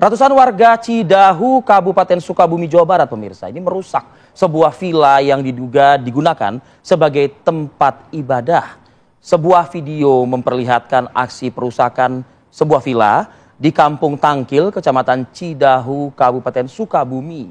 Ratusan warga Cidahu, Kabupaten Sukabumi, Jawa Barat, pemirsa, ini merusak sebuah villa yang diduga digunakan sebagai tempat ibadah. Sebuah video memperlihatkan aksi perusakan sebuah villa di Kampung Tangkil, Kecamatan Cidahu, Kabupaten Sukabumi.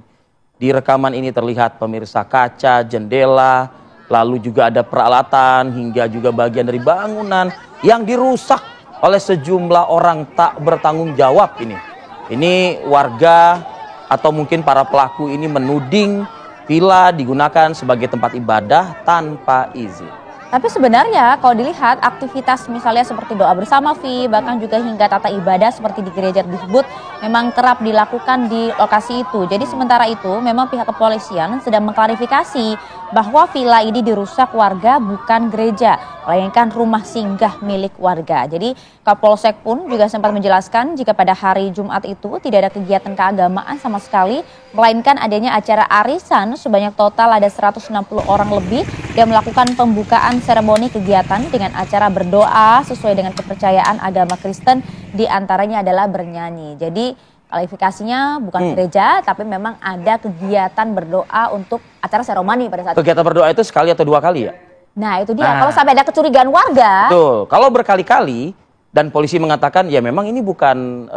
Di rekaman ini terlihat pemirsa kaca, jendela, lalu juga ada peralatan hingga juga bagian dari bangunan yang dirusak oleh sejumlah orang tak bertanggung jawab ini. Ini warga atau mungkin para pelaku ini menuding villa digunakan sebagai tempat ibadah tanpa izin. Tapi sebenarnya kalau dilihat aktivitas misalnya seperti doa bersama, bahkan juga hingga tata ibadah seperti di gereja disebut memang kerap dilakukan di lokasi itu. Jadi sementara itu memang pihak kepolisian sedang mengklarifikasi bahwa villa ini dirusak warga bukan gereja, melainkan rumah singgah milik warga. Jadi Kapolsek pun juga sempat menjelaskan jika pada hari Jumat itu tidak ada kegiatan keagamaan sama sekali, melainkan adanya acara arisan sebanyak total ada 160 orang lebih yang melakukan pembukaan seremoni kegiatan dengan acara berdoa sesuai dengan kepercayaan agama Kristen, diantaranya adalah bernyanyi. Jadi kualifikasinya bukan gereja, tapi memang ada kegiatan berdoa untuk acara seremoni pada saat itu. Kegiatan berdoa itu sekali atau dua kali ya? Nah itu dia, kalau sampai ada kecurigaan warga. Betul, kalau berkali-kali dan polisi mengatakan ya memang ini bukan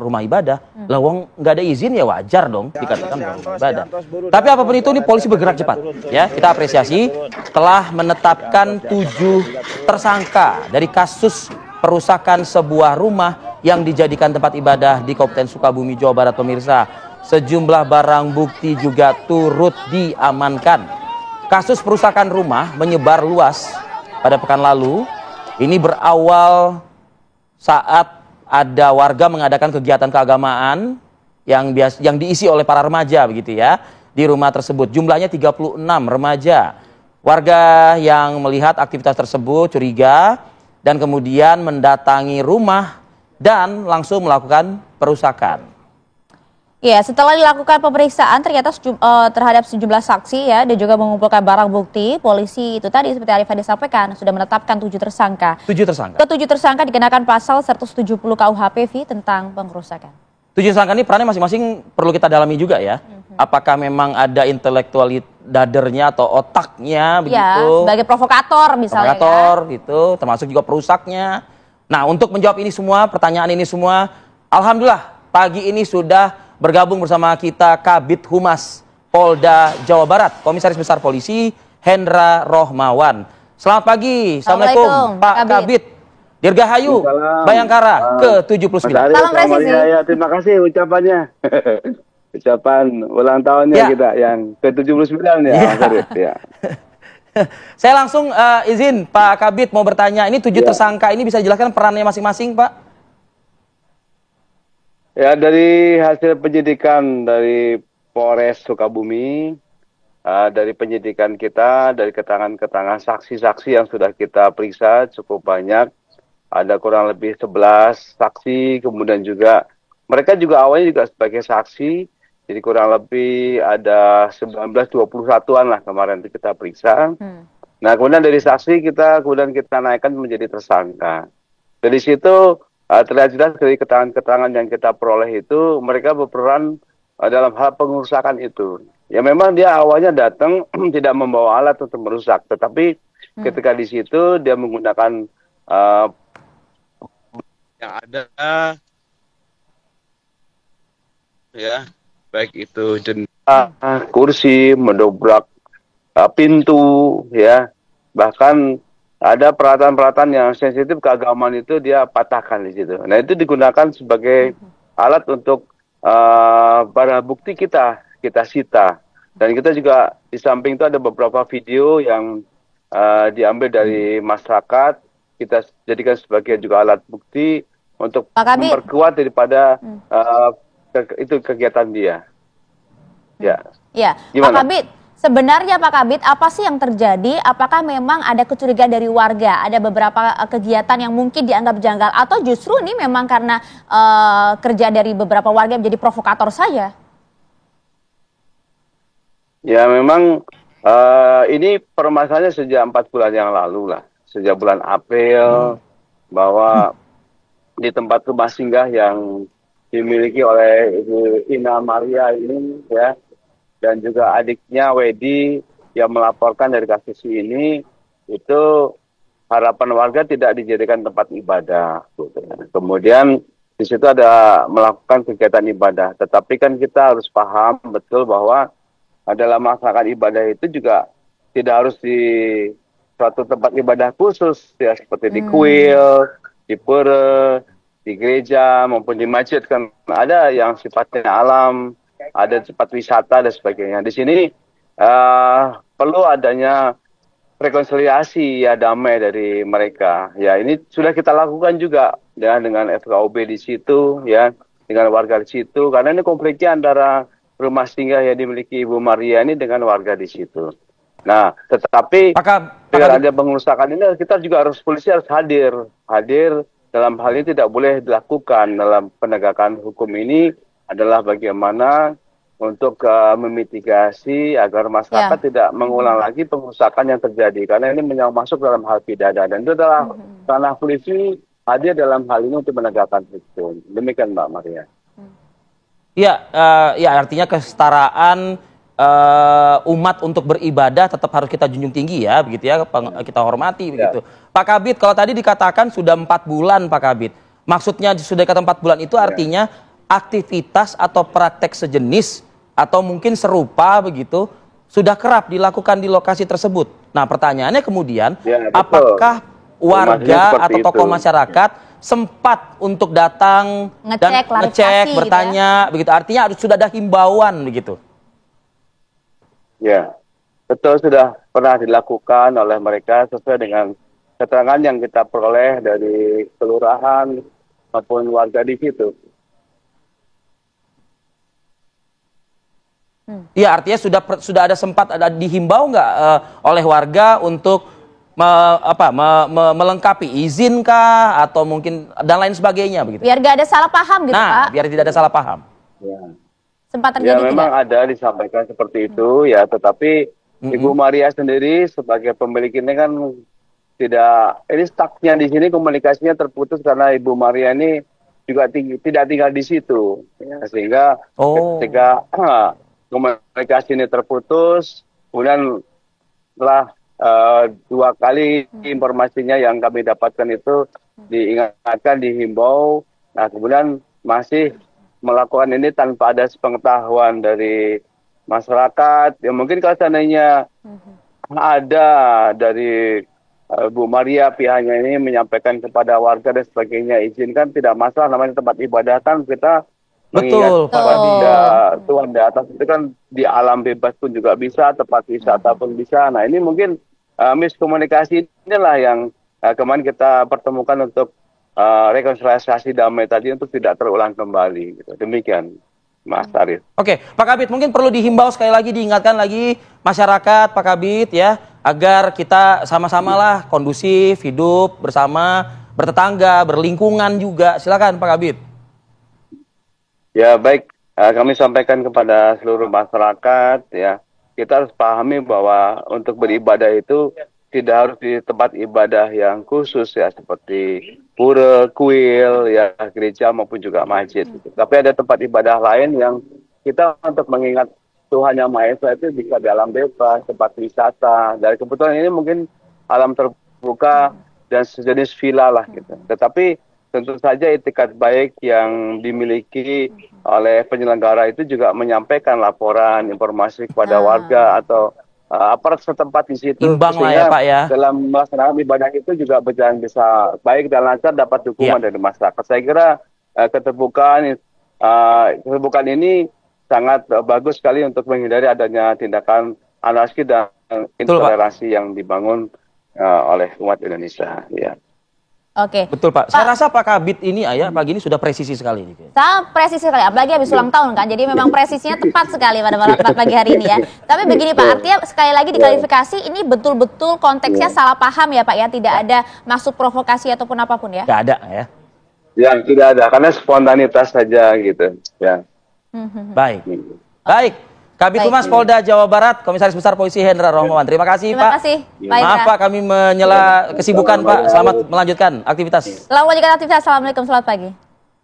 rumah ibadah, lah wong nggak ada izin ya wajar dong dikatakan rumah ibadah. Tapi apapun itu nih polisi bergerak cepat, ya kita apresiasi telah menetapkan 7 tersangka dari kasus perusakan sebuah rumah yang dijadikan tempat ibadah di Kabupaten Sukabumi, Jawa Barat, pemirsa. Sejumlah barang bukti juga turut diamankan. Kasus perusakan rumah menyebar luas pada pekan lalu. Ini berawal saat ada warga mengadakan kegiatan keagamaan yang diisi oleh para remaja begitu ya di rumah tersebut. Jumlahnya 36 remaja. Warga yang melihat aktivitas tersebut curiga dan kemudian mendatangi rumah dan langsung melakukan perusakan. Ya, setelah dilakukan pemeriksaan ternyata terhadap sejumlah saksi ya dan juga mengumpulkan barang bukti, polisi itu tadi seperti Arif Hadi sampaikan sudah menetapkan 7 tersangka. 7 tersangka. Ke-7 tersangka dikenakan pasal 170 KUHP tentang pengerusakan. 7 tersangka ini perannya masing-masing perlu kita dalami juga ya. Apakah memang ada intelektual dadernya atau otaknya begitu? Ya, sebagai provokator misalnya. Provokator gitu, termasuk juga perusaknya. Nah, untuk menjawab ini semua, pertanyaan ini semua, alhamdulillah pagi ini sudah bergabung bersama kita Kabid Humas Polda Jawa Barat, Komisaris Besar Polisi Hendra Rohmawan. Selamat pagi, Assalamualaikum Pak Kabid. Dirgahayu, Bayangkara ke-79. Salam presisi. Ya, terima kasih ucapannya. Ucapan ulang tahunnya ya. Kita yang ke-79 ya, Mas Arif. Ya. Saya langsung izin Pak Kabid mau bertanya, ini 7 tersangka ini bisa dijelaskan perannya masing-masing Pak? Ya, dari hasil penyidikan dari Polres Sukabumi, dari penyidikan kita, dari keterangan-keterangan saksi-saksi yang sudah kita periksa cukup banyak, ada kurang lebih 11 saksi, kemudian juga mereka juga awalnya juga sebagai saksi, jadi kurang lebih ada 19-21an lah kemarin itu kita periksa. Nah, kemudian dari saksi kita naikkan menjadi tersangka. Dari situ terlihat jelas dari keterangan-keterangan yang kita peroleh itu mereka berperan dalam hal pengerusakan itu. Ya memang dia awalnya datang tidak membawa alat untuk merusak, tetapi ketika di situ dia menggunakan yang ada ya baik itu jendela, kursi, mendobrak pintu ya, bahkan ada peralatan-peralatan yang sensitif keagamaan itu dia patahkan di situ. Nah itu digunakan sebagai alat untuk barang bukti kita sita. Dan kita juga di samping itu ada beberapa video yang diambil dari masyarakat. Kita jadikan sebagai juga alat bukti untuk memperkuat daripada itu kegiatan dia. Ya. Pak Kabid. Sebenarnya Pak Kabid, apa sih yang terjadi? Apakah memang ada kecurigaan dari warga? Ada beberapa kegiatan yang mungkin dianggap janggal atau justru ini memang karena kerja dari beberapa warga menjadi provokator saja? Ya memang ini permasalahannya sejak 4 bulan yang lalu lah. Sejak bulan April bahwa di tempat rumah singgah yang dimiliki oleh Ibu Ina Maria ini ya, dan juga adiknya Wedi yang melaporkan dari kasus ini, itu harapan warga tidak dijadikan tempat ibadah. Kemudian di situ ada melakukan kegiatan ibadah, tetapi kan kita harus paham betul bahwa dalam melaksanakan ibadah itu juga tidak harus di suatu tempat ibadah khusus ya, seperti di kuil, di pura, di gereja maupun di masjid, kan ada yang sifatnya alam, ada tempat wisata dan sebagainya. Di sini perlu adanya rekonsiliasi ya, damai dari mereka. Ya, ini sudah kita lakukan juga ya dengan FKUB di situ ya, dengan warga di situ, karena ini konfliknya antara rumah singgah yang dimiliki Ibu Maria ini dengan warga di situ. Nah, tetapi dengan ada pengerusakan ini, kita juga harus, polisi harus hadir dalam hal ini. Tidak boleh dilakukan dalam penegakan hukum ini adalah bagaimana untuk memitigasi agar masyarakat tidak mengulang lagi pengerusakan yang terjadi, karena ini masuk dalam hal pidana, dan itu adalah ranah polisi hadir dalam hal ini untuk menegakkan hukum. Demikian Mbak Maria. Ya, artinya kesetaraan umat untuk beribadah tetap harus kita junjung tinggi ya, begitu ya, kita hormati begitu. Pak Kabid, kalau tadi dikatakan sudah 4 bulan Pak Kabid, maksudnya sudah dikatakan 4 bulan itu artinya aktivitas atau praktek sejenis atau mungkin serupa begitu sudah kerap dilakukan di lokasi tersebut. Nah, pertanyaannya kemudian, apakah warga atau tokoh masyarakat sempat untuk datang dan ngecek, bertanya, gitu ya? Begitu. Artinya sudah ada himbauan begitu. Ya, betul, sudah pernah dilakukan oleh mereka sesuai dengan keterangan yang kita peroleh dari kelurahan maupun warga di situ. Iya, artinya sudah ada sempat ada dihimbau nggak oleh warga untuk melengkapi izin kah atau mungkin dan lain sebagainya begitu. Biar nggak ada salah paham gitu, Pak. Biar tidak ada salah paham. Ya. Sempat terjadi ya, memang ada disampaikan seperti itu ya, tetapi Ibu Maria sendiri sebagai pemilik ini kan ini stucknya di sini, komunikasinya terputus karena Ibu Maria ini juga tidak tinggal di situ ya, sehingga ketika komunikasi ini terputus, kemudian setelah 2 kali informasinya yang kami dapatkan itu diingatkan, dihimbau, nah kemudian masih melakukan ini tanpa ada sepengetahuan dari masyarakat. Ya mungkin kalau seandainya ada dari Bu Maria pihaknya ini menyampaikan kepada warga dan sebagainya, izinkan, tidak masalah, namanya tempat ibadah kan, kita mengingat kepada Tuhan di atas itu kan, di alam bebas pun juga bisa, tempat wisata pun bisa. Nah ini mungkin miskomunikasi inilah yang kemarin kita pertemukan untuk rekonsiliasi damai tadi untuk tidak terulang kembali. Gitu. Demikian Mas Arif. Oke, Pak Kabid, mungkin perlu dihimbau sekali lagi, diingatkan lagi masyarakat Pak Kabid ya, agar kita sama-sama lah kondusif, hidup bersama, bertetangga, berlingkungan juga. Silakan Pak Kabid. Ya baik, kami sampaikan kepada seluruh masyarakat ya, kita harus pahami bahwa untuk beribadah itu tidak harus di tempat ibadah yang khusus ya, seperti pura, kuil, ya gereja maupun juga masjid. Gitu. Tapi ada tempat ibadah lain yang kita untuk mengingat Tuhan Yang Maha Esa itu bisa di alam bebas, tempat wisata. Dari kebetulan ini mungkin alam terbuka dan sejenis villa lah gitu. Tetapi tentu saja itikat baik yang dimiliki oleh penyelenggara itu juga menyampaikan laporan, informasi kepada warga atau aparat setempat di situ. Imbang lah ya Pak ya. Dalam melaksanakan ibadah itu juga berjalan bisa baik dan lancar, dapat dukungan dari masyarakat. Saya kira keterbukaan ini sangat bagus sekali untuk menghindari adanya tindakan anarki dan intoleransi yang dibangun oleh umat Indonesia. Ya. Oke. Betul Pak. Saya rasa Pak Kabid ini pagi ini sudah presisi sekali. Sangat presisi sekali, apalagi habis ulang tahun kan. Jadi memang presisinya tepat sekali pada pagi hari ini ya. Tapi begini Pak, artinya sekali lagi diklarifikasi, ini betul-betul konteksnya salah paham ya Pak ya. Tidak ada maksud provokasi ataupun apapun ya. Tidak ada ya. Ya, tidak ada, karena spontanitas saja gitu. Ya. Baik. Baik. Kabid Humas Polda Jawa Barat, Komisaris Besar Polisi Hendra Rohmawan. Terima kasih Pak. Terima kasih. Maaf Pak, kami menyela kesibukan Pak. Selamat melanjutkan aktivitas. Selamat melanjutkan aktivitas. Assalamualaikum, selamat pagi.